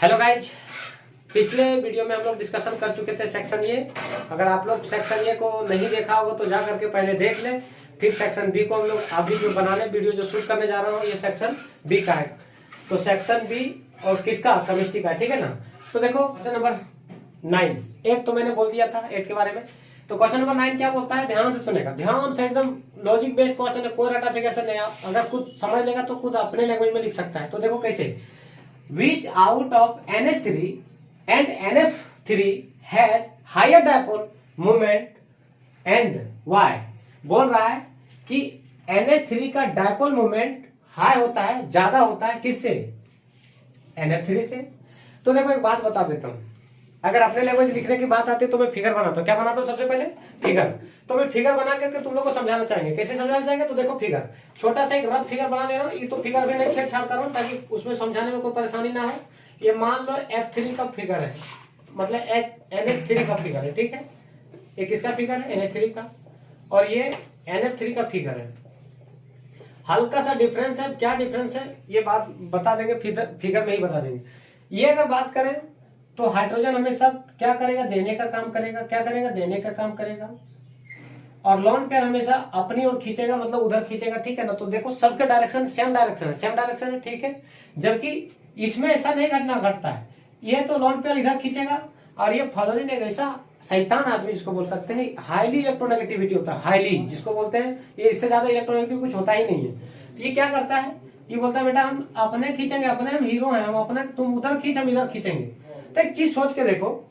Hello guys, पिछले video में हम लोग डिस्कशन कर चुके थे सेक्शन ए। अगर आप लोग सेक्शन ए को नहीं देखा होगा तो जा करके पहले देख ले। फिर सेक्शन बी को हम लोग अभी जो बनाने वीडियो जो शूट करने जा रहा हूँ ये सेक्शन बी का है। तो सेक्शन बी और किसका, केमिस्ट्री का, ठीक है ना। तो देखो क्वेश्चन नंबर 9, 8 तो मैंने बोल दिया था 8 के बारे में। तो क्वेश्चन नंबर 9 क्या बोलता है, ध्यान से सुनेगा, ध्यान से, एकदम लॉजिक बेस्ड क्वेश्चन है, कोई रटाफिकेशन नहीं। अगर कुछ समझ लेगा तो खुद अपने लैंग्वेज में लिख सकता है। तो देखो कैसे, which out of NH3 and NF3 has higher dipole moment and why। बोल रहा है कि NH3 का डायपोल मोमेंट हाई होता है, ज्यादा होता है किससे, NF3 से। तो देखो एक बात बता देता हूं, अगर अपने लैंग्वेज लिखने की बात आती है तो मैं फिगर बनाता हूं। क्या बनाता हूं सबसे पहले, फिगर। तो मैं फिगर बना करके तुम लोग को समझाना चाहेंगे। कैसे समझाना चाहेंगे, तो देखो फिगर, छोटा सा एक रफ फिगर बना दे रहा हूँ। ये तो फिगर भी नहीं छेड़छाड़ कर रहा हूँ ताकि उसमें समझाने में कोई परेशानी ना हो। ये मान लो F3 का फिगर है, मतलब NH3 का फिगर है, ठीक है। ये किसका फिगर है, NH3 का, और ये NF3 का फिगर है। हल्का सा डिफरेंस है, क्या डिफरेंस है ये बात बता देंगे, फिगर में ही बता देंगे। ये अगर बात करें तो हाइड्रोजन हमेशा क्या करेगा, देने का काम करेगा। क्या करेगा, देने का काम करेगा। और लोन पेयर हमेशा अपनी ओर खींचेगा, मतलब उधर खींचेगा, ठीक है ना। तो देखो सबके डायरेक्शन सेम डायरेक्शन है, सेम डायरेक्शन है, ठीक है। जबकि इसमें ऐसा नहीं घटता है। ये तो लोन पेयर इधर खींचेगा और ये फ्लोरीन एक ऐसा शैतान आदमी जिसको बोल सकते हैं, हाईली इलेक्ट्रोनेगेटिविटी होता है, हाईली जिसको बोलते हैं, ये इससे ज्यादा इलेक्ट्रोनेगेटिव कुछ होता ही नहीं है। तो ये क्या करता है, ये बोलता है बेटा हम अपने खींचेंगे, अपने हम हीरो हैं, हम अपने, तुम उधर खींच हम इधर खींचेंगे। तो एक चीज सोच के देखो,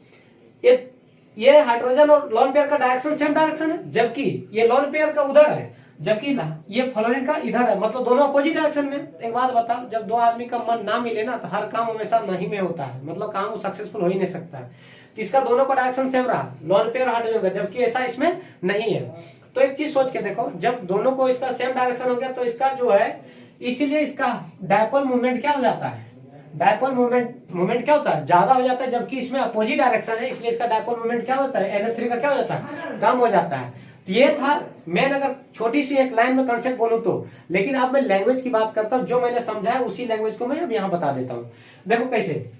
ये हाइड्रोजन और लोन पेयर का डायरेक्शन सेम डायरेक्शन है, जबकि ये लोन पेयर का उधर है, जबकि ये फ्लोरीन का इधर है, मतलब दोनों अपोजिट डायरेक्शन में। एक बात बताओ, जब दो आदमी का मन ना मिले ना तो हर काम हमेशा नहीं में होता है, मतलब काम वो सक्सेसफुल हो ही नहीं सकता है। तो इसका दोनों का डायरेक्शन सेम रहा, लोन पेयर और हाइड्रोजन का, जबकि ऐसा इसमें नहीं है। तो एक चीज सोच के देखो, जब दोनों को इसका सेम डायरेक्शन हो गया तो इसका जो है, इसीलिए इसका डायपोल मूवमेंट क्या हो जाता है, डायपोल मूवमेंट क्या होता है, ज्यादा हो जाता है। जबकि इसमें अपोजिट डायरेक्शन है, इसलिए इसका डायपोल मूवमेंट क्या होता है, NH3 का क्या हो जाता है, कम हो जाता है। तो ये था, मैं अगर छोटी सी एक लाइन में कंसेप्ट बोलूं तो। लेकिन अब मैं लैंग्वेज की बात करता हूं, जो मैंने समझा है उसी लैंग्वेज को मैं अब यहाँ बता देता हूँ। देखो कैसे,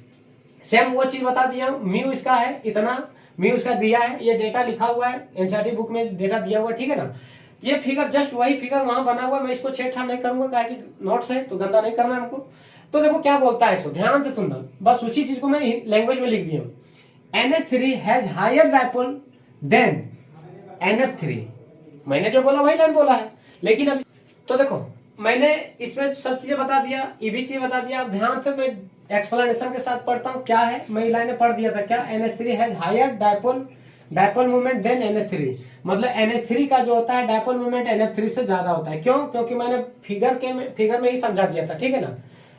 सेम वो चीज बता दिया हूँ। म्यू इसका है इतना, म्यू इसका दिया है, ये डेटा लिखा हुआ है, एनसीईआरटी बुक में डेटा दिया हुआ है, ठीक है ना। ये फिगर जस्ट वही फिगर वहां बना हुआ है, मैं इसको छेड़छाड़ नहीं करूंगा, कि नोट्स है तो गंदा नहीं करना हमको। तो देखो क्या बोलता है, इसको ध्यान से सुनना, बस उसी चीज को मैं लैंग्वेज में लिख दिया हूं। NH3 has higher dipole then NF3। मैंने जो बोला वही लाइन बोला है, लेकिन अब तो देखो मैंने इसमें सब चीजें बता दिया, ये भी चीज बता दिया। अब ध्यान से मैं एक्सप्लेनेशन के साथ पढ़ता हूँ क्या है। मैं लाइन पढ़ दिया था क्या, NH3 has higher dipole movement than NH3, मतलब NH3 का जो होता है डायपोल मूवमेंट NF3 से ज्यादा होता है। क्यों, क्योंकि मैंने फिगर में ही समझा दिया था, ठीक है ना।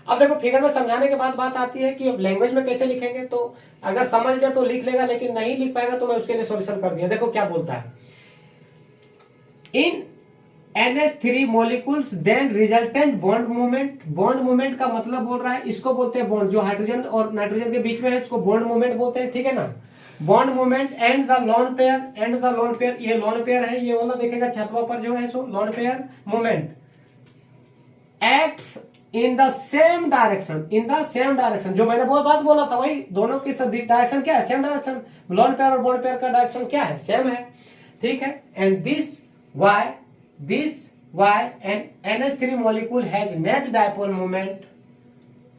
अब देखो फिगर में समझाने के बाद बात आती है कि अब लैंग्वेज में कैसे लिखेंगे। तो अगर समझ ले तो लिख लेगा, लेकिन नहीं लिख पाएगा तो मैं उसके लिए सॉल्यूशन कर दिया। देखो क्या बोलता है, in NH3 molecules then resultant bond movement. Bond movement का मतलब बोल रहा है, इसको बोलते हैं बॉन्ड, जो हाइड्रोजन और नाइट्रोजन के बीच में है इसको बॉन्ड मूवमेंट बोलते हैं, ठीक है ना। Bond movement and the lone pair, ये लोन पेयर है, ये वाला देखेगा छतवा पर जो है so lone pair movement acts in the same direction, जो मैंने बहुत बात बोला था वही, दोनों की डायरेक्शन क्या है, सेम डायरेक्शन। लोन पेयर और बॉन्ड पेयर का डायरेक्शन क्या है, सेम है, ठीक है। And this why and NH3 molecule has net dipole movement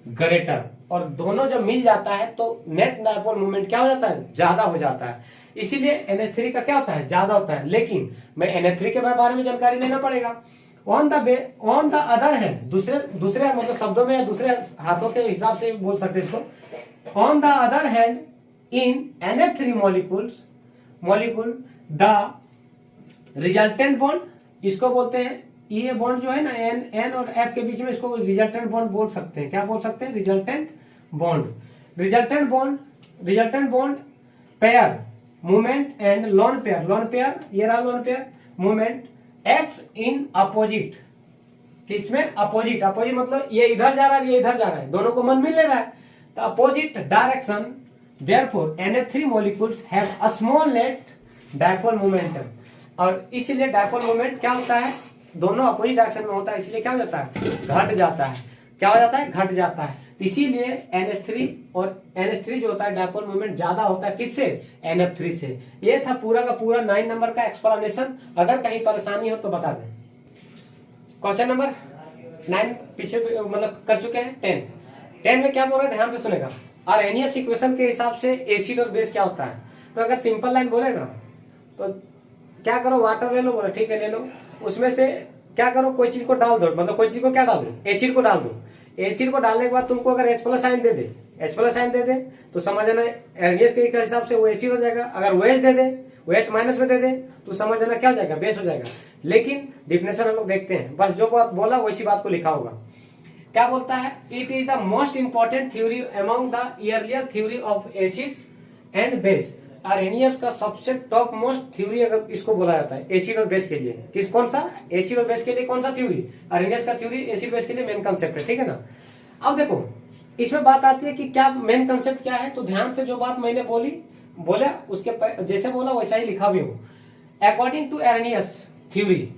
greater. और दोनों जब मिल जाता है तो नेट डायपोल मूवमेंट क्या हो जाता है, ज्यादा हो जाता है। इसीलिए NH3 का क्या होता है, ज्यादा होता है। लेकिन मैं NH3 के बारे में जानकारी लेना पड़ेगा। ऑन द अदर हैंड, दूसरे मतलब शब्दों में या दूसरे हाथों के हिसाब से बोल सकते हैं इसको। On the other hand in NF3 molecule the resultant bond, इसको बोलते हैं, ये बॉन्ड जो है ना N और F के बीच में, इसको रिजल्टेंट बॉन्ड बोल सकते हैं। क्या बोल सकते हैं, resultant bond pair movement and loan pair, ये रहा loan pair movement acts in opposite, किसमें, अपोजिट मतलब ये इधर जा रहा है, ये इधर जा रहा है, दोनों को मन मिल ले रहा है, तो opposite direction. Therefore NF3 molecules have a small net dipole momentum. और इसलिए डायपोल मोमेंट क्या होता है, दोनों अपोजिट डायरेक्शन में होता है, इसलिए क्या हो जाता है, घट जाता है। क्या हो जाता है, घट जाता है। इसीलिए NH3 और NH3 जो होता है डायपोल मोमेंट ज्यादा होता है किससे, NF3 से। ये था पूरा का पूरा 9 नंबर का एक्सप्लेनेशन। अगर कहीं परेशानी हो तो बता दें। क्वेश्चन नंबर 9 पीछे मतलब कर चुके हैं। 10 में क्या बोल रहे हैं, ध्यान से सुनेगा। आर्हेनियस इक्वेशन के हिसाब से एसिड और बेस क्या होता है। तो अगर सिंपल लाइन बोले ना तो क्या करो, वाटर ले लो, बोले ठीक है ले लो, उसमें से क्या करो, कोई चीज को डाल दो, मतलब कोई चीज को क्या डाल दो, एसिड को डाल दो। एसिड को डालने के बाद तुमको अगर H+ आयन दे दे, H+ दे दे तो समझ लेना आर्हेनियस के हिसाब से वो एसिड हो जाएगा। अगर OH दे दे, OH- में दे दे तो समझ लेना क्या हो जाएगा, बेस हो जाएगा। लेकिन डिफिनेशन हम लोग देखते हैं, बस जो बात बोला वैसी बात को लिखा होगा। क्या बोलता है, it is the most important theory among the earlier theory of acids and base. Arrhenius का सबसे टॉप मोस्ट थ्योरी अगर इसको बोला जाता है एसिड और बेस के लिए, किस कौन सा, एसिड और बेस के लिए कौन सा थ्योरी, आर्हेनियस का थ्योरी एसिड बेस के लिए मेन कंसेप्ट है, ठीक है ना। अब देखो इसमें बात आती है कि क्या मेन कंसेप्ट क्या है, तो ध्यान से जो बात मैंने बोला उसके जैसे बोला वैसा ही लिखा भी हो। अकॉर्डिंग टू आर्हेनियस थ्योरी,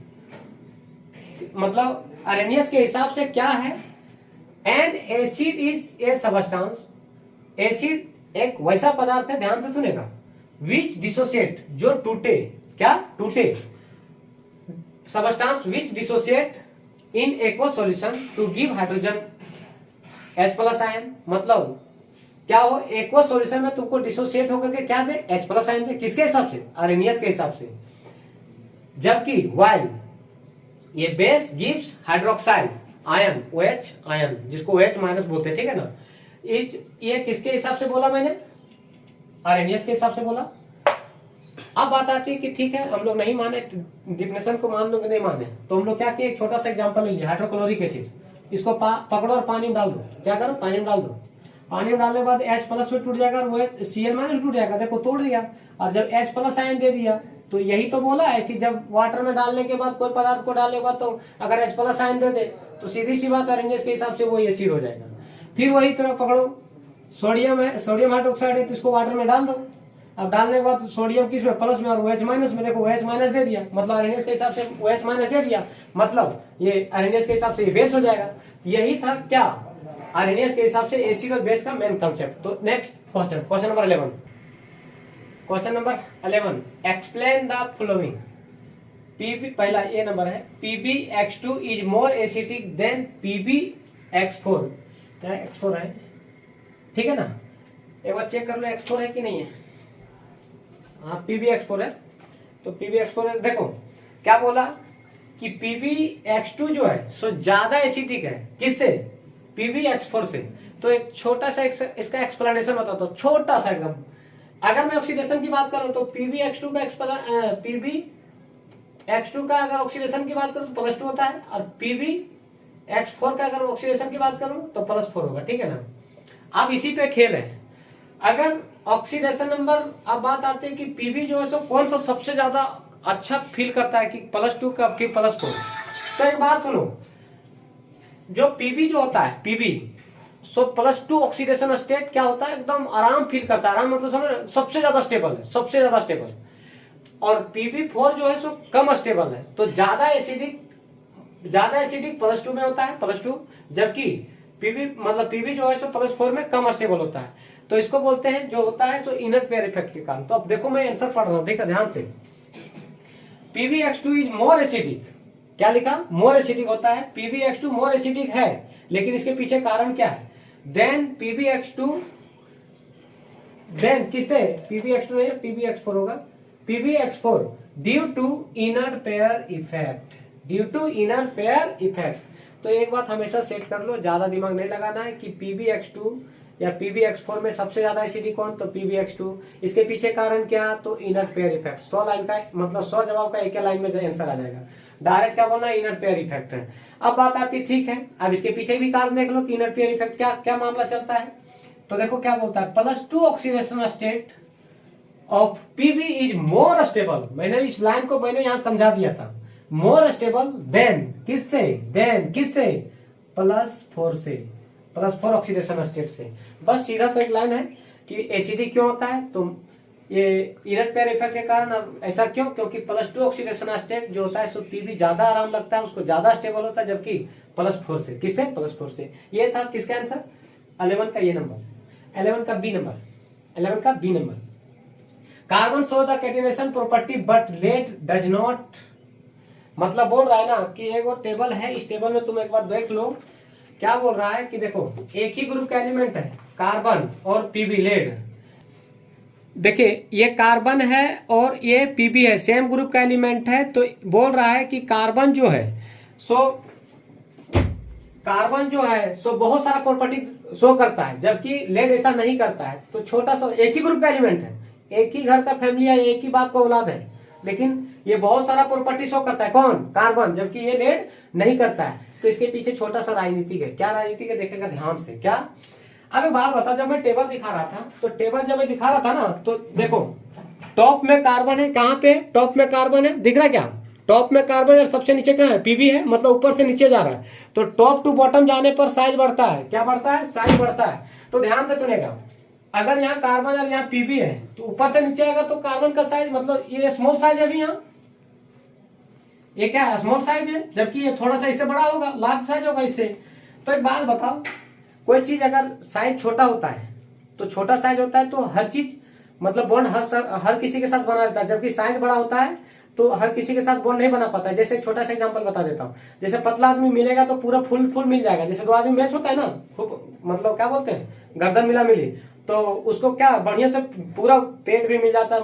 मतलब आर्हेनियस के हिसाब से क्या है, N acid is a substance. Acid एक वैसा पदार्थ है, ध्यान से सुनेगा, विच डिसोसिएट, जो टूटे, क्या टूटे, substance which dissociate in aqueous solution to give hydrogen H+ ion. मतलब क्या हो, एक्वस सॉल्यूशन में तुमको डिसोसिएट होकर के क्या दे, H+ आयन दे। किसके हिसाब से, आर्हेनियस के हिसाब से। जबकि वाइल ये base gives hydroxide ion, OH ion, जिसको OH- बोलते हैं, ठीक है ना। ये किसके हिसाब से बोला मैंने, आर्हेनियस के हिसाब से बोला। अब बात आती है कि ठीक है हम लोग नहीं माने, डिफिनेशन को मान लो कि नहीं माने, तो हम लोग क्या किए, एक छोटा सा एग्जांपल ले लिया, हाइड्रोक्लोरिक एसिड। इसको पकड़ो और पानी में डाल दो, क्या करो, पानी में डाल दो। पानी में डालने के बाद H+ में टूट जाएगा और वो Cl- टूट जाएगा, देखो तोड़ दिया। और जब H+ आयन दे दिया तो यही तो बोला है कि जब वाटर में डालने के बाद, कोई पदार्थ को डालने के बाद, तो अगर H+ आयन दे दे तो सीधी सी बात आर्हेनियस के हिसाब से वो एसिड हो जाएगा। फिर वही तरह पकड़ो, सोडियम है, सोडियम हाइड्रोक्साइड है, तो इसको वाटर में डाल दो। अब डालने के बाद सोडियम किस में, प्लस में, और OH- में, देखो OH- दे दिया, मतलब आर्हेनियस के हिसाब से OH- दे दिया, मतलब ये आर्हेनियस के हिसाब से ये बेस हो जाएगा। यही था क्या, आर्हेनियस के हिसाब से एसिड और बेस का मेन कंसेप्ट। तो next question, question number 11। Question number 11, explain the following. PB, पहला ये नंबर है, PbX2 is more acidic then PbX4। क्या X4 है, ठीक है ना, एक बार चेक कर लो X4 है कि नहीं है। हाँ PbX4 है, तो PbX4 है। देखो क्या बोला कि PbX2 जो है सो ज्यादा एसिडिक है, किससे, PbX4 से। तो एक छोटा सा इसका एक्सप्लेनेशन बताता हूं, छोटा सा एकदम। अगर मैं ऑक्सीडेशन की बात करूं तो PbX2 का अगर ऑक्सीडेशन की बात करूं तो +2 होता है, और PbX4 का अगर ऑक्सीडेशन की बात करूं तो +4 होगा, ठीक है ना। अब इसी पे खेल है, अगर ऑक्सीडेशन नंबर, अब बात आती है कि Pb जो है सो कौन सा सबसे ज्यादा अच्छा फील करता है, कि +2 का कि +4। तो एक बात सुनो, जो Pb जो होता है, Pb सो +2 ऑक्सीडेशन स्टेट क्या होता है, एकदम आराम फील करता है। आराम मतलब समझ, सबसे ज्यादा स्टेबल है, सबसे ज्यादा स्टेबल। और Pb4 जो है सो कम स्टेबल है, तो ज्यादा एसिडिक +2 में होता है, +2। जबकि Pb जो है सो +4 में कम स्टेबल होता है। तो इसको बोलते हैं जो होता है सो इनर्ट पेयर इफेक्ट के कारण। तो अब देखो मैं आंसर पढ़ रहा हूं, देखा ध्यान से। PbX2 इज मोर एसिडिक, क्या लिखा, मोर एसिडिक होता है। PbX2 मोर एसिडिक है, लेकिन इसके पीछे कारण क्या है, देन PbX2, देन किससे, PbX2 नहीं, PbX4 होगा, PbX4 due to inert pair effect, due to inert pair effect. तो एक बात हमेशा सेट कर लो, ज्यादा दिमाग नहीं लगाना है कि PbX2 या PbX4 में सबसे ज्यादा एसिडिक कौन, तो PbX2। इसके पीछे कारण क्या, तो इनर्ट पेयर इफेक्ट। 100 लाइन का मतलब 100 जवाब का एक लाइन में आंसर आ जाएगा। डायरेक्ट क्या बोलना, इनर्ट पेयर इफेक्ट है। अब बात आती ठीक है, अब इसके पीछे भी कारण देख लो कि इनर्ट पेयर इफेक्ट क्या क्या मामला चलता है। तो देखो क्या बोलता है, +2 oxidation state of Pb is more stable. मैंने इस लाइन को मैंने यहां समझा दिया था, मोर स्टेबल देन किससे, +4 से, +4 ऑक्सीडेशन स्टेट से। बस सीधा सा एक लाइन है कि एसिडिक क्यों होता है, तो ये इनर्ट पेयर इफेक्ट के कारण। अब ऐसा क्यों, क्योंकि +2 ऑक्सीडेशन स्टेट जो होता है सो Pb ज्यादा आराम लगता है, उसको ज्यादा स्टेबल होता है, जबकि +4 से, किससे, +4 से। ये था किसका आंसर, 11 का ये नंबर, 11 का बी नंबर, 11 का B number. Carbon show the catenation property but lead does not, मतलब बोल रहा है ना कि एक टेबल है, इस टेबल में तुम एक बार देख लो क्या बोल रहा है कि देखो एक ही ग्रुप का एलिमेंट है कार्बन और पीबी लेड। देखिए ये कार्बन है और ये पीबी है, सेम ग्रुप का एलिमेंट है, तो बोल रहा है कि कार्बन जो है कार्बन जो है बहुत सारा प्रॉपर्टी शो करता है, जबकि लेड ऐसा नहीं करता है। तो छोटा सा एक ही ग्रुप का एलिमेंट है, एक ही घर का फैमिली है, एक ही बाप का औलाद है, लेकिन ये बहुत सारा प्रॉपर्टी शो करता है, कौन? कार्बन, जबकि ये लेड नहीं करता है। तो इसके पीछे छोटा सा राजनीतिक है। क्या राजनीतिक है देखेगा ध्यान से। क्या? अब एक बात बता, जब मैं टेबल दिखा रहा था तो टेबल जब मैं दिखा रहा था ना तो देखो टॉप में कार्बन है, कहाँ पे? टॉप में कार्बन है, दिख रहा है क्या? टॉप में कार्बन और सबसे नीचे कहाँ है? पीबी है, मतलब ऊपर से नीचे जा रहा है। तो टॉप टू बॉटम जाने पर साइज बढ़ता है। क्या बढ़ता है? साइज बढ़ता है। तो ध्यान से सुनेगा, अगर यहाँ कार्बन और यहाँ पीबी है तो ऊपर से नीचे आएगा तो कार्बन का साइज, मतलब ये स्मॉल साइज है अभी, यहाँ ये क्या है? स्मॉल साइज है, जबकि ये थोड़ा सा इससे बड़ा होगा, लार्ज साइज होगा इससे। तो एक बात बताओ, कोई चीज अगर साइज छोटा होता है तो छोटा साइज होता है तो हर चीज मतलब बॉन्ड हर किसी के साथ बना लेता है, जबकि साइज बड़ा होता है तो हर किसी के साथ बॉन्ड नहीं बना पाता है। जैसे छोटा सा एग्जांपल बता देता हूँ, जैसे पतला आदमी मिलेगा तो पूरा फुल मिल जाएगा। जैसे दो आदमी मैच होता है ना, खूब मतलब क्या बोलते हैं, गर्दन मिला मिली, तो उसको क्या बढ़िया से पूरा पेट भी मिल जाता है,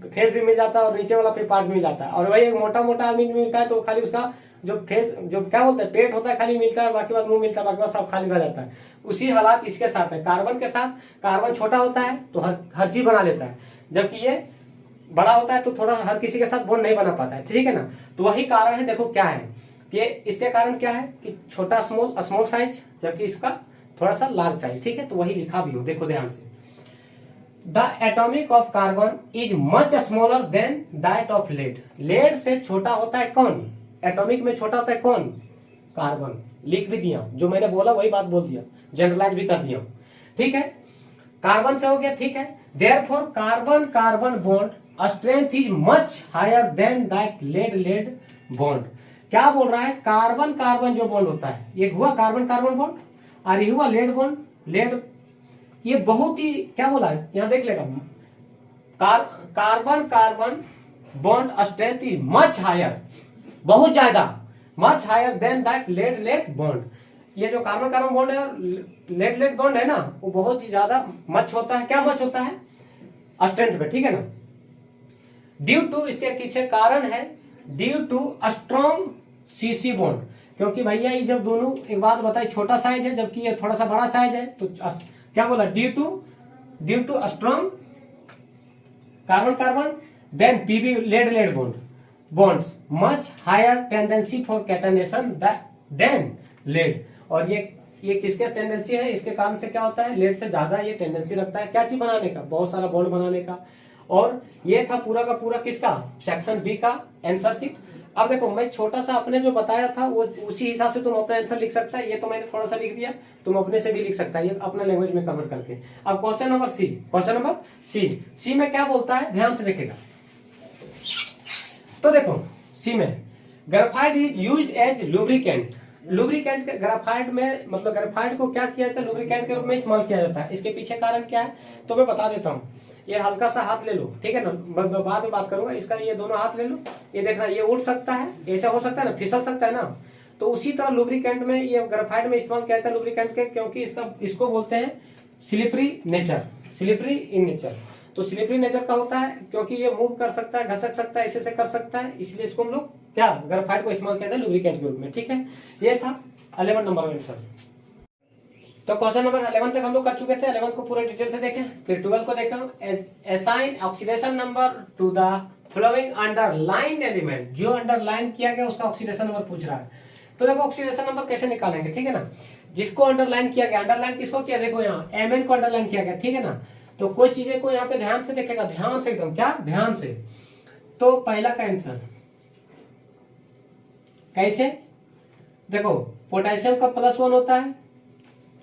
फेस भी मिल जाता है और नीचे वाला पार्ट मिल जाता है। और वही एक मोटा मोटा आदमी मिलता है तो खाली उसका जो फेस जो क्या बोलते हैं पेट होता है खाली मिलता है, बाकी बात मुंह मिलता है, बाकी बात सब खाली रह जाता है। उसी हालात इसके साथ है। कार्बन के साथ कार्बन छोटा होता है तो हर चीज बना लेता है, जबकि ये बड़ा होता है तो थोड़ा हर किसी के साथ बॉन्ड नहीं बना पाता है। ठीक है ना? तो वही कारण है। देखो क्या है कि इसके कारण क्या है कि छोटा स्मॉल साइज, जबकि इसका थोड़ा सा लार्ज साइज। ठीक है? तो वही लिखा भी हो, देखो ध्यान से। The atomic of carbon is much smaller than that of lead. Lead से छोटा होता है कौन? एटॉमिक में छोटा होता है कौन? कार्बन। लिख भी दिया, जो मैंने बोला वही बात बोल दिया, जनरलाइज भी कर दिया। ठीक है? कार्बन से हो गया। ठीक है? Therefore carbon carbon bond strength is much higher than that lead bond. क्या बोल रहा है? कार्बन कार्बन जो बॉन्ड होता है, ये हुआ कार्बन कार्बन बॉन्ड और ये हुआ लेड बॉन्ड। लेड ये बहुत ही क्या बोला है, यहां देख लेगा, carbon carbon bond strength is much higher, बहुत ज्यादा, much higher than that lead bond. ये जो कार्बन कार्बन बॉन्ड है और लेड बॉन्ड है ना, वो बहुत ही ज्यादा मच होता है। क्या मच होता है? स्ट्रेंथ पे। ठीक है ना? ड्यू टू, इसके पीछे कारण है due to strong CC bond. क्योंकि भैया ये जब दोनों, एक बात बताई, छोटा साइज है जबकि ये थोड़ा सा बड़ा साइज है, तो क्या बोला? Due to strong carbon carbon then PB lead bond bonds much higher tendency for catenation than lead। और ये किसके टेंडेंसी है? इसके कारण से क्या होता है? लेड से ज्यादा ये टेंडेंसी रखता है क्या चीज बनाने का? बहुत सारा बॉन्ड बनाने का। और ये था पूरा का पूरा किसका? सेक्शन बी का आंसर शीट। अब देखो मैं छोटा सा अपने जो बताया था वो उसी हिसाब से तुम अपना आंसर लिख सकता है। ये तो मैंने थोड़ा सा लिख दिया, तुम अपने से भी लिख सकता है, ये अपने लैंग्वेज में कन्वर्ट करके। अब question number C, question number C में क्या बोलता है? ध्यान से देखेगा। तो देखो सी में graphite is used as lubricant. Lubricant के ग्रेफाइट में, मतलब ग्रेफाइट को क्या किया जाता है? लुब्रिकेंट के रूप में इस्तेमाल किया जाता है। इसके पीछे कारण क्या है तो मैं बता देता हूँ। ये हल्का सा हाथ ले लो, ठीक है ना, बाद में बात करूंगा। इसका ये दोनों हाथ ले लो, ये देखना, ये उठ सकता है, ऐसा हो सकता है ना, फिसल सकता है ना। तो उसी तरह लुब्रिकेंट में, ये ग्रेफाइट में इस्तेमाल किया जाता है लुब्रिकेंट के, क्योंकि इसको बोलते हैं slippery nature, slippery in nature. तो स्लिपरी नेचर का होता है क्योंकि ये मूव कर सकता है, घसक सकता है, ऐसे से कर सकता है, इसलिए इसको हम लोग क्या ग्रेफाइट को इस्तेमाल किया था लुब्रिकेंट के रूप में। ठीक है? ये था 11 नंबर आंसर। तो क्वेश्चन नंबर 11 तक हम लोग कर चुके थे। 11 को पूरे डिटेल से देखें, फिर 12 को देखें। Assign oxidation number two the following underline element. जो अंडरलाइन किया गया उसका ऑक्सीडेशन नंबर पूछ रहा है। तो देखो ऑक्सीडेशन नंबर कैसे निकालेंगे, ठीक है ना। जिसको अंडरलाइन किया गया, अंडरलाइन किसको किया? देखो यहाँ Mn को अंडरलाइन किया गया, ठीक है ना। तो कोई चीजें को यहाँ पे ध्यान से देखेगा, ध्यान से एकदम, क्या ध्यान से। तो पहला का आंसर कैसे? देखो पोटेशियम का +1 होता है,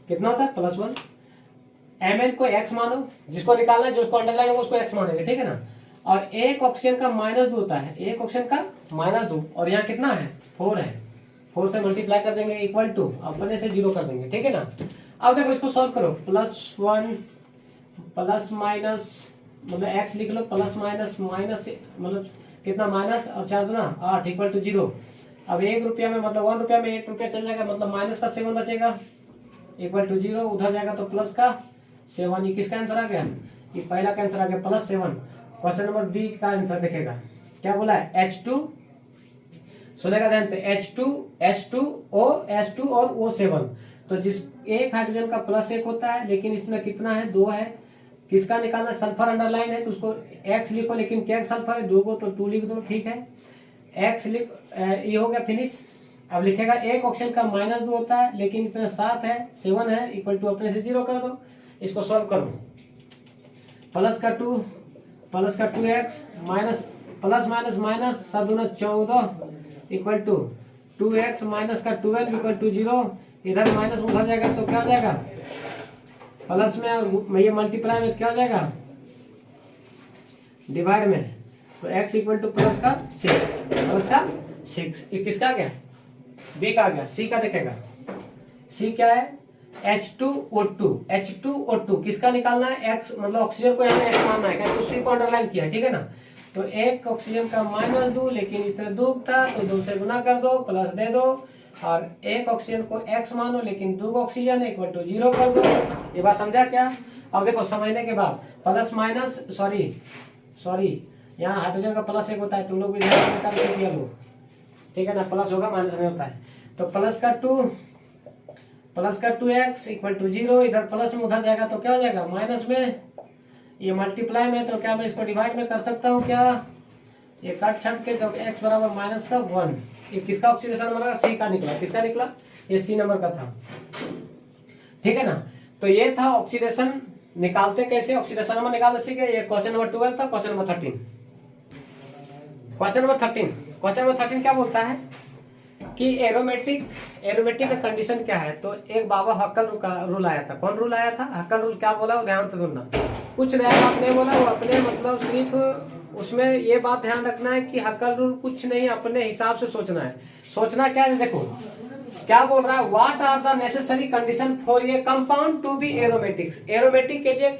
कितना होता है? +1। Mn को x मानो, जिसको निकालना है, जिसको अंडरलाइन होगा उसको x मानेंगे, ठीक है ना। और एक ऑक्सीजन का -2 होता है, एक ऑक्सीजन का -2, और यहाँ कितना है? 4 है। 4 से मल्टीप्लाई कर देंगे इक्वल टू, अपने से 0 कर देंगे, ठीक है ना। अब देखो इसको सॉल्व करो, +1 प्लस माइनस मतलब x लिख लो, प्लस माइनस माइनस मतलब कितना माइनस और 4 गुना 8 इक्वल टू 0। अब 1 रुपया में मतलब 1 रुपया में 1 रुपया चल जाएगा, मतलब माइनस का 7 बचेगा इक्वल टू 0, उधर जाएगा तो प्लस का 7। ये किसका आंसर आ गया? ये पहला का आंसर आ गया +7। क्वेश्चन नंबर बी का आंसर देखेगा, क्या बोला है? H2, सुनेगा ध्यान पे, H2 H2O H2 और O7। तो जिस एक हाइड्रोजन का +1 होता है, लेकिन इसमें कितना है? 2 है। किसका निकालना? सल्फर अंडरलाइन है तो उसको X लिखो, लेकिन क्या सल्फर है? 2 को तो 2 लिख दो, ठीक है। X लिख, ये हो गया फिनिश। अब लिखेगा एक ऑप्शन का -2 होता है, लेकिन इसमें 7 है 7 है इक्वल टू अपने से 0 कर दो। इसको सॉल्व करो, प्लस का 2x minus plus minus minus 7 दूना 14 इक्वल टू 2x माइनस का 12 इक्वल टू 0। इधर माइनस उधर जाएगा तो क्या हो जाएगा? प्लस में ये मल्टीप्लाई में क्या हो जाएगा? डिवाइड में, तो x इक्वल टू प्लस का 6। ये किसका आ गया? बी का आ गया। सी का देखेगा, सी क्या है? H2O2 किसका निकालना है? x मतलब ऑक्सीजन को यहाँ x मानना है, क्या उसी को अंडरलाइन किया, ठीक है ना। तो एक ऑक्सीजन का -2, लेकिन इसमें 2 था तो 2 से गुना कर दो, प्लस दे दो, और एक ऑक्सीजन को x मानो, लेकिन 2 ऑक्सीजन है इक्वल टू 0 कर दो। ये बात समझा क्या? अब देखो समझने के बाद प्लस माइनस सॉरी यहाँ हाइड्रोजन का +1 होता है, तुम लोग भी ध्यान करके किया लो, ठीक है ना। प्लस होगा माइनस नहीं होता है। तो प्लस का 2x इक्वल टू 0। इधर प्लस में उधर जाएगा तो क्या हो जाएगा? माइनस में, ये मल्टीप्लाई में, तो क्या मैं इसको डिवाइड में कर सकता हूँ क्या? ये कट छट के, तो x बराबर -1। ये किसका ऑक्सीडेशन नंबर है? सी का निकला। किसका निकला? ये सी नंबर का था, ठीक है ना। तो ये था ऑक्सीडेशन निकालते कैसे, ऑक्सीडेशन नंबर निकालते सीखे। ये क्वेश्चन नंबर 12 था। क्वेश्चन नंबर 13 क्या बोलता है कि एरोमेटिक का कंडीशन क्या है। तो एक बाबा हक्कल रूल आया था। कौन रूल आया था? हक्कल रूल। क्या बोला वो ध्यान से सुनना, कुछ नया बात नहीं बोला वो, अपने मतलब सिर्फ उसमें ये बात ध्यान रखना है कि हक्कल रूल कुछ नहीं, अपने हिसाब से सोचना है। सोचना क्या है? देखो क्या बोल रहा है, what are the necessary condition for a compound to be aromatics. Aromatic के लिए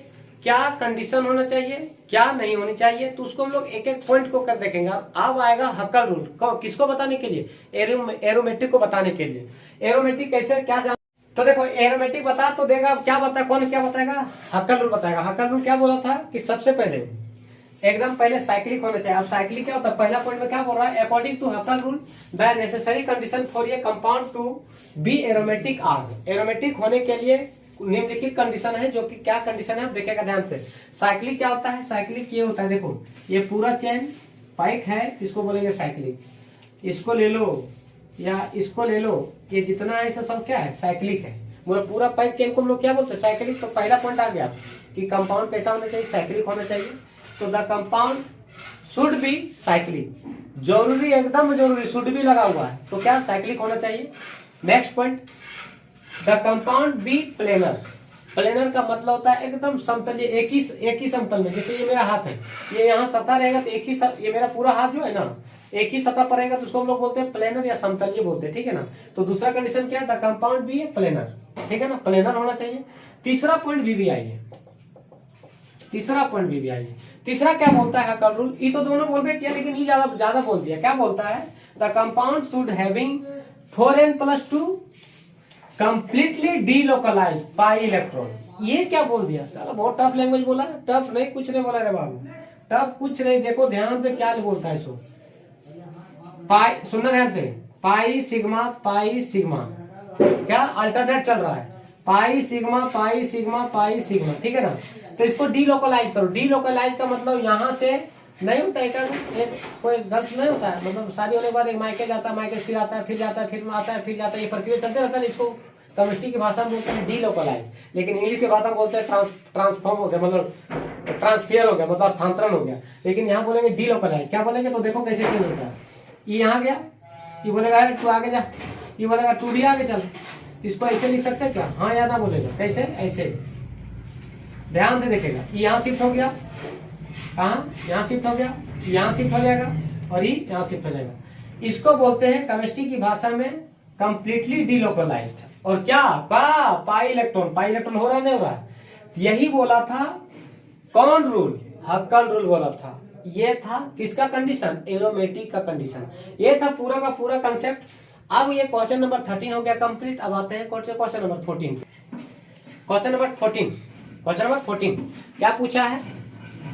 क्या कंडीशन होना चाहिए, क्या नहीं होनी चाहिए, तो उसको हम लोग एक एक पॉइंट को कर देखेंगे। अब आएगा हक्कल रूल, किसको बताने के लिए? एरोमेटिक को बताने के लिए। एरोमेटिक कैसे क्या जान, तो देखो एरोमेटिक बता तो देगा, क्या बताया, कौन क्या बताएगा? हक्कल रूल बताएगा। हक्कल रूल क्या बोला था कि सबसे पहले एकदम पहले साइक्लिक होना चाहिए। अब साइक्लिक क्या होता है? पहला पॉइंट में क्या बोल रहा है? According to Huckel rule the necessary condition for a compound to be aromatic are. Aromatic होने के लिए निम्नलिखित कंडीशन है, जो कि क्या कंडीशन है देखिएगा ध्यान से। साइक्लिक क्या होता है? साइक्लिक ये होता है, देखो ये पूरा चेन पाइक है, इसको बोलेंगे साइक्लिक। इसको ले लो या इसको ले लो, ये जितना है सब क्या है? साइक्लिक है। मतलब पूरा पाइक चेन को हम लोग क्या बोलते हैं? साइक्लिक। तो पहला पॉइंट आ गया कि कंपाउंड कैसा होना चाहिए? साइक्लिक होना चाहिए। तो the compound should be cyclic, जरूरी, एकदम जरूरी, शुड भी लगा हुआ है, तो क्या साइक्लिक होना चाहिए। Next point, the compound be planar. Planar का मतलब होता है एकदम समतल, एक ही समतल में। जैसे ये मेरा हाथ है, ये यहाँ सतह रहेगा तो एक ही ये मेरा पूरा हाथ जो है ना एक ही सतह पर रहेगा, तो उसको हम लोग बोलते हैं प्लेनर या समतल, ये बोलते हैं, ठीक है ना। तो दूसरा कंडीशन क्या है? द कंपाउंड बी प्लेनर, ठीक है ना, प्लेनर होना चाहिए। तीसरा पॉइंट भी आइए, तीसरा क्या बोलता है हक्कल रूल? ये तो दोनों बोल किया, लेकिन ये ज्यादा बोल दिया। क्या बोलता है? The compound should having 4n+2 completely delocalise pi electron. ये क्या बोल दिया साला? बहुत टफ लैंग्वेज बोला। टफ नहीं, कुछ नहीं बोला रे बाबू, टफ कुछ नहीं। देखो ध्यान से क्या बोलता है इसको, पाई, सुनना ध्यान से, पाई सिग्मा क्या अल्टरनेट चल रहा है, पाई सिग्मा, ठीक है ना। तो इसको डीलोकलाइज करो। डीलोकलाइज का मतलब यहाँ से नहीं होता है, एक कोई गर्ल्स नहीं होता है, मतलब शादी होने के बाद एक मायके जाता है, मायके फिर आता है, फिर जाता है, फिर आता है, फिर जाता है, ये प्रक्रिया चलते रहता है। इसको केमिस्ट्री की भाषा में बोलते हैं डीलोकलाइज, लेकिन इंग्लिश की भाषा में बोलते हैं ट्रांसफॉर्म हो गया, मतलब ट्रांसफियर हो गया, मतलब स्थानांतरण हो गया। लेकिन यहाँ बोलेंगे डीलोकलाइज। क्या बोलेंगे? तो देखो कैसे चेंज होता है। ये यहाँ गया, ये बोलेगा अरे तू आगे जा, ये बोलेगा तू भी आगे चल। इसको ऐसे लिख सकते हैं क्या? हाँ या ना बोलेगा, कैसे? ऐसे ध्यान से देखेगा। यहाँ शिफ्ट हो गया, कहाँ? यहाँ शिफ्ट हो गया, यहाँ शिफ्ट हो जाएगा, और ये यहाँ शिफ्ट हो जाएगा। इसको बोलते हैं केमिस्ट्री की भाषा में कंप्लीटली डीलोकलाइज्ड। और क्या पाई इलेक्ट्रॉन हो रहा है नहीं हो रहा है। यही बोला था कौन रूल, हक्कल रूल बोला था। ये था किसका कंडीशन, एरोमेटिक का कंडीशन। ये था पूरा का पूरा कंसेप्ट। अब ये क्वेश्चन नंबर 13 हो गया कंप्लीट। अब आते हैं क्वेश्चन नंबर 14। क्वेश्चन नंबर 14 क्या पूछा है,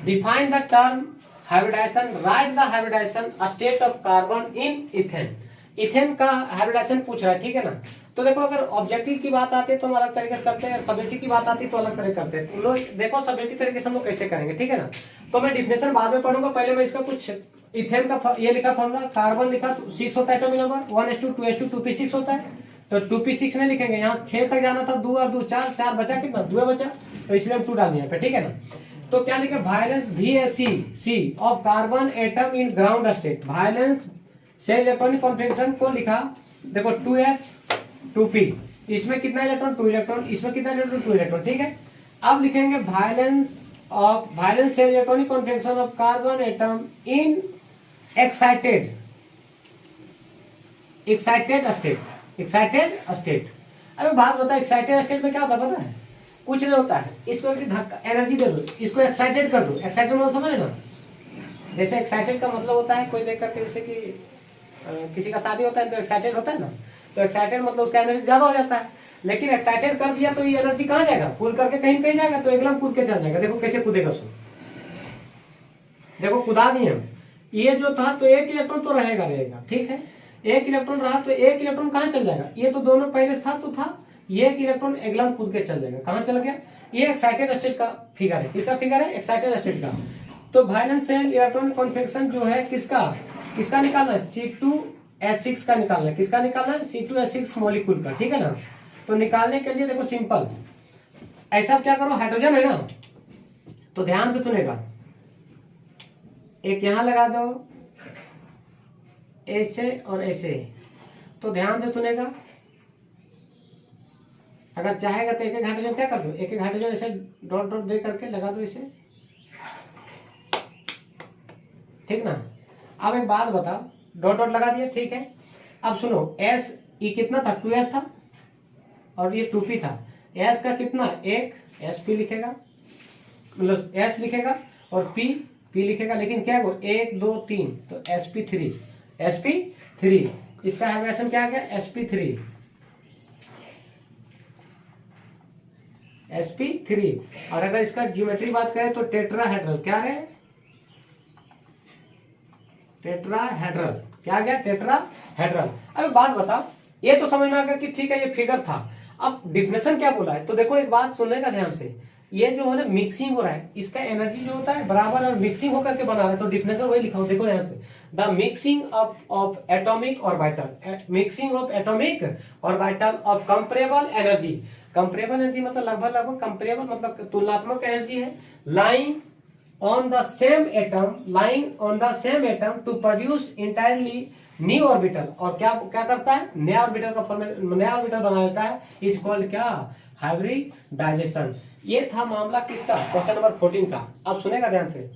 define the term hybridisation, write the hybridisation state of carbon in ethane. Ethane का हाइब्रिडाइजेशन पूछ रहा है, ठीक है ना। तो देखो अगर ऑब्जेक्टिव की बात आती है तो हम अलग तरीके से करते हैं, सब्जेक्टिव की बात आती है तो अलग तरीके करते हैं। तो लोग देखो सब्जेक्टिव तरीके से हम लोग कैसे करेंगे, ठीक है ना। तो मैं डिफिनेशन बाद में पढ़ूंगा, पहले मैं इसका कुछ इथेन का ये लिखा फॉर्मूला, कार्बन लिखा 6 होता है एटॉमिक नंबर, 1s2 2p6 होता है। तो 2p6 नहीं लिखेंगे, यहाँ 6 तक जाना था, 2 और 2 4, 4 बचा कितना, 2 बचा, तो इसलिए हम 2 डाल दिए पे, ठीक है ना। तो क्या लिखे, valence VAC of carbon atom in ground state, valence shell electronic configuration को लिखा, देखो 2s 2p, इसमें कितना इलेक्ट्रॉन 2 इलेक्ट्रॉन, इसमें कितना इलेक्ट्रॉन 2 इलेक्ट्रॉन, ठीक है। अब लिखेंगे valence shell electronic configuration of carbon atom in excited state. अबे बात बता, एक्साइटेड स्टेट में क्या होता है पता है, कुछ नहीं होता है। इसको एक धक्का एनर्जी दे दो, इसको एक्साइटेड कर दो। एक्साइटेड मतलब समझ ना, जैसे एक्साइटेड का मतलब होता है कोई देख करके, जैसे कि किसी का शादी होता है तो एक्साइटेड होता है ना, तो एक्साइटेड मतलब उसका एनर्जी ज्यादा हो जाता है। लेकिन एक्साइटेड कर दिया तो ये एनर्जी कहाँ जाएगा, कूद करके कहीं कहीं जाएगा, तो एकदम कूद के चल जाएगा। देखो कैसे कूदेगा, सो देखो कुदा दिए हम, ये जो था तो एक इलेक्ट्रॉन तो रहेगा, ठीक है। एक इलेक्ट्रॉन रहा तो एक इलेक्ट्रॉन कहाँ चल जाएगा, ये तो दोनों पहले था तो था, ये एक इलेक्ट्रॉन एकदम कूद के चल जाएगा, कहाँ चल गया। ये एक्साइटेड स्टेट का फिगर है, किसका फिगर है, एक्साइटेड स्टेट का। तो वायलेंस सेल इलेक्ट्रॉनिक कॉन्फ़िगरेशन जो है किसका निकालना है, C2S6 का निकालना है। किसका निकालना है, C2S6 मॉलिक्यूल का, ठीक है ना। तो निकालने के लिए देखो सिंपल, ऐसा क्या करो, हाइड्रोजन है ना, तो ध्यान से सुनेगा, एक यहां लगा दो ऐसे और ऐसे, तो ध्यान से सुनेगा। अगर चाहेगा तो एक एक हाइड्रोजन क्या कर दो, एक एक हाइड्रोजन ऐसे डॉट डॉट दे करके लगा दो इसे, ठीक ना। अब एक बात बताओ, डॉट डॉट लगा दिया, ठीक है। अब सुनो, S ये कितना था, 2s था और ये 2p था। S का कितना, एक sp लिखेगा, मतलब S लिखेगा और p लिखेगा, लेकिन क्या है 1 2 3, तो sp3 इसका हाइब्रिडेशन क्या आ गया, sp3। और अगर इसका ज्योमेट्री बात करें तो टेट्राहेड्रल, क्या है, टेट्राहेड्रल, क्या गया, टेट्राहेड्रल। अब बात बता, ये तो समझ में आ गया कि ठीक है ये फिगर था। अब डिफिनेशन क्या बोला है, तो देखो एक बात सुनने का ध्यान से, ये जो है ना मिक्सिंग हो रहा है, इसका एनर्जी जो होता है बराबर और मिक्सिंग होकर के बना रहा है, तो डिफिनेशन वही लिखा हो, देखो ध्यान से, the mixing of atomic orbital, mixing of atomic orbital of comparable energy. Comparable energy मतलब लगभग कंपेरेबल मतलब तुलनात्मक एनर्जी है, lying on the same atom to produce entirely new orbital। और क्या करता है, नया ऑर्बिटल बना देता है, इज कॉल्ड क्या, हाइब्रिडाइजेशन। ये था मामला किसका, क्वेश्चन नंबर 14 का। अब सुनेगा ध्यान से,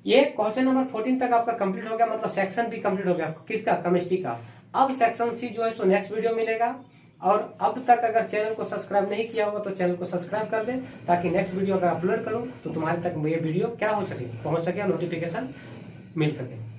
ये क्वेश्चन नंबर 14 तक आपका कंप्लीट हो गया, मतलब सेक्शन भी कंप्लीट हो गया, किसका, केमिस्ट्री का। अब सेक्शन सी जो है सो नेक्स्ट वीडियो मिलेगा। और अब तक अगर चैनल को सब्सक्राइब नहीं किया होगा तो चैनल को सब्सक्राइब कर दें, ताकि नेक्स्ट वीडियो अगर अपलोड करूं तो तुम्हारे तक ये वीडियो क्या हो सके, पहुंच सके, नोटिफिकेशन मिल सके।